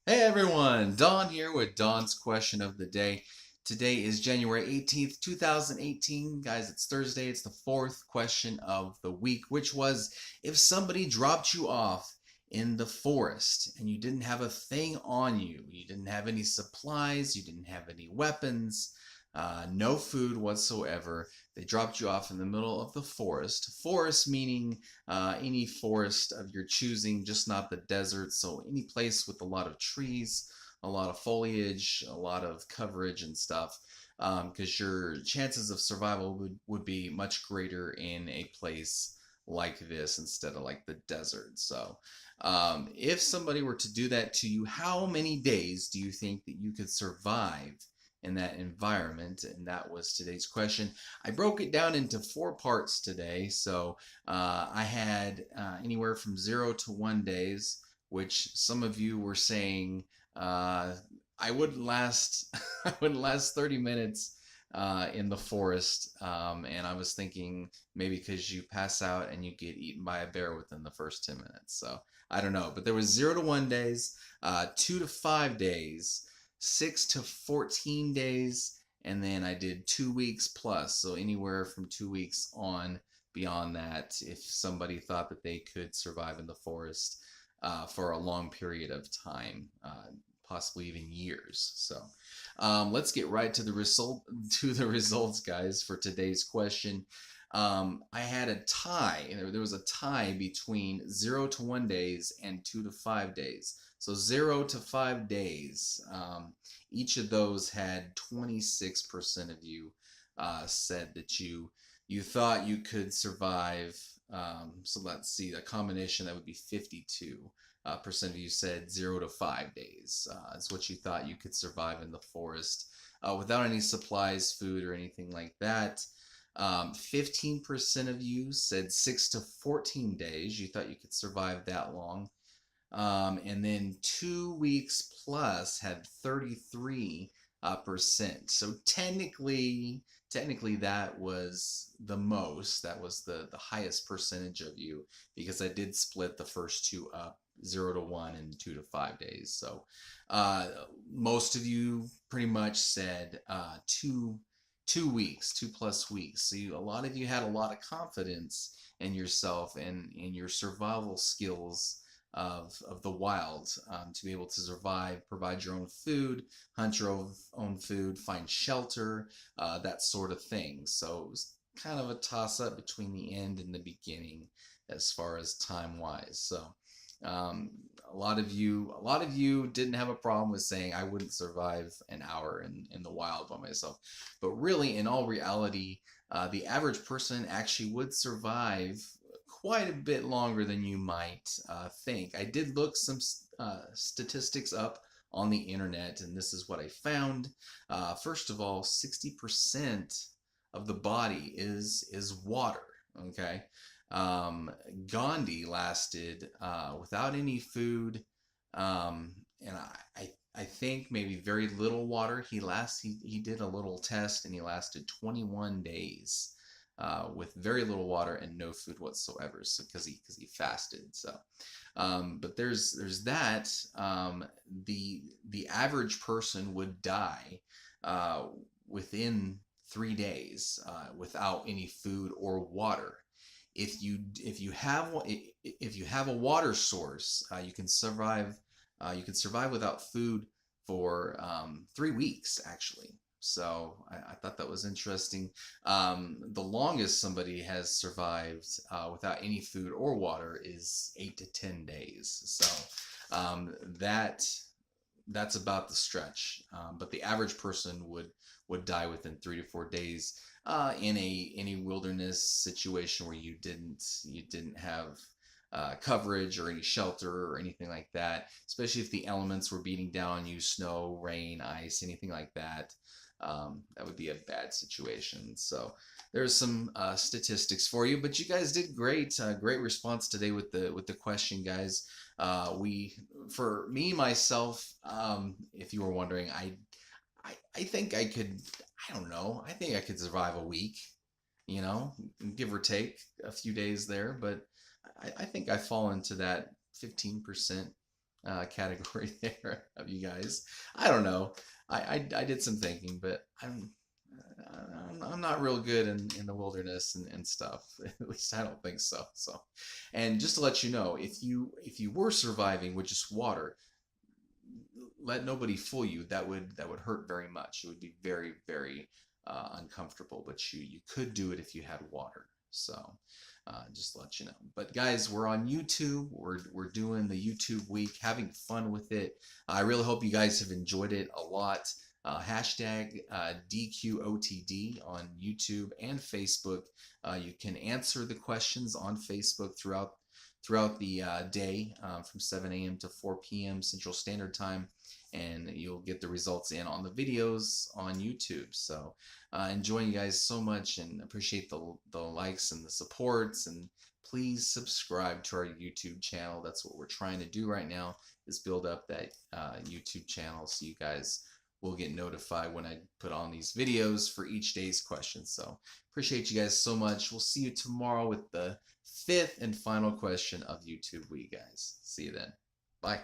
Hey everyone, Don here with Don's question of the day. Today is January 18th, 2018. Guys, it's Thursday. It's the fourth question of the week, which was if somebody dropped you off in the forest and you didn't have a thing on you, you didn't have any supplies, you didn't have any weapons, no food whatsoever. They dropped you off in the middle of the forest. Forest meaning any forest of your choosing, just not the desert. So any place with a lot of trees, a lot of foliage, a lot of coverage and stuff. Because your chances of survival would be much greater in a place like this instead of like the desert. So, if somebody were to do that to you, how many days do you think that you could survive in that environment? And that was today's question. I broke it down into four parts today. So I had anywhere from 0 to 1 days, which some of you were saying I wouldn't last. I wouldn't last 30 minutes in the forest, and I was thinking maybe because you pass out and you get eaten by a bear within the first 10 minutes. So I don't know, but there was 0 to 1 days, 2 to 5 days, 6 to 14 days, and then I did 2 weeks plus. So anywhere from 2 weeks on beyond that, if somebody thought that they could survive in the forest for a long period of time, possibly even years. So let's get right to the results, guys, for today's question. I had a tie. There was a tie between 0 to 1 days and 2 to 5 days. So 0 to 5 days. Each of those had 26% of you said that you thought you could survive. So let's see, a combination that would be 52 percent of you said 0 to 5 days is what you thought you could survive in the forest without any supplies, food, or anything like that. 15% of you said 6 to 14 days. You thought you could survive that long. And then 2 weeks plus had 33 percent. So technically that was the most. That was the highest percentage of you because I did split the first two up, 0 to 1 and 2 to 5 days. So uh, most of you pretty much said 2 weeks, 2 plus weeks. So a lot of you had a lot of confidence in yourself and in your survival skills of the wild, to be able to survive, provide your own food, hunt your own food, find shelter, that sort of thing. So it was kind of a toss up between the end and the beginning as far as time wise. So um, a lot of you didn't have a problem with saying I wouldn't survive an hour in the wild by myself, but really, in all reality, the average person actually would survive quite a bit longer than you might think. I did look some statistics up on the internet, and this is what I found. First of all, 60% of the body is water. Okay, um, Gandhi lasted without any food, and I think maybe very little water. He did a little test and he lasted 21 days with very little water and no food whatsoever. So because he fasted. So, but there's that. The average person would die uh, within 3 days without any food or water. If you have a water source, you can survive. You can survive without food for 3 weeks actually. So I thought that was interesting. The longest somebody has survived without any food or water is 8 to 10 days. So that's about the stretch. But the average person would die within 3 to 4 days in a wilderness situation where you didn't have coverage or any shelter or anything like that. Especially if the elements were beating down on you, snow, rain, ice, anything like that. That would be a bad situation. So there's some statistics for you, but you guys did great. Great response today with the question, guys. We for me myself, if you were wondering, I think I could. I don't know. I think I could survive a week. You know, give or take a few days there, but I think I fall into that 15% category there of you guys. I don't know. I did some thinking, but I'm not real good in the wilderness and stuff. At least I don't think so. So, and just to let you know, if you were surviving with just water, let nobody fool you. That would hurt very much. It would be very uncomfortable. But you could do it if you had water. So just to let you know. But guys, we're on YouTube. We're doing the YouTube week, having fun with it. I really hope you guys have enjoyed it a lot. Hashtag DQOTD on YouTube and Facebook. You can answer the questions on Facebook throughout the day from 7 a.m. to 4 p.m. Central Standard Time, and you'll get the results in on the videos on YouTube. So enjoying you guys so much and appreciate the likes and the supports, and please subscribe to our YouTube channel. That's what we're trying to do right now, is build up that YouTube channel so you guys will get notified when I put on these videos for each day's questions. So appreciate you guys so much. We'll see you tomorrow with the 5th and final question of YouTube week, guys. See you then. Bye.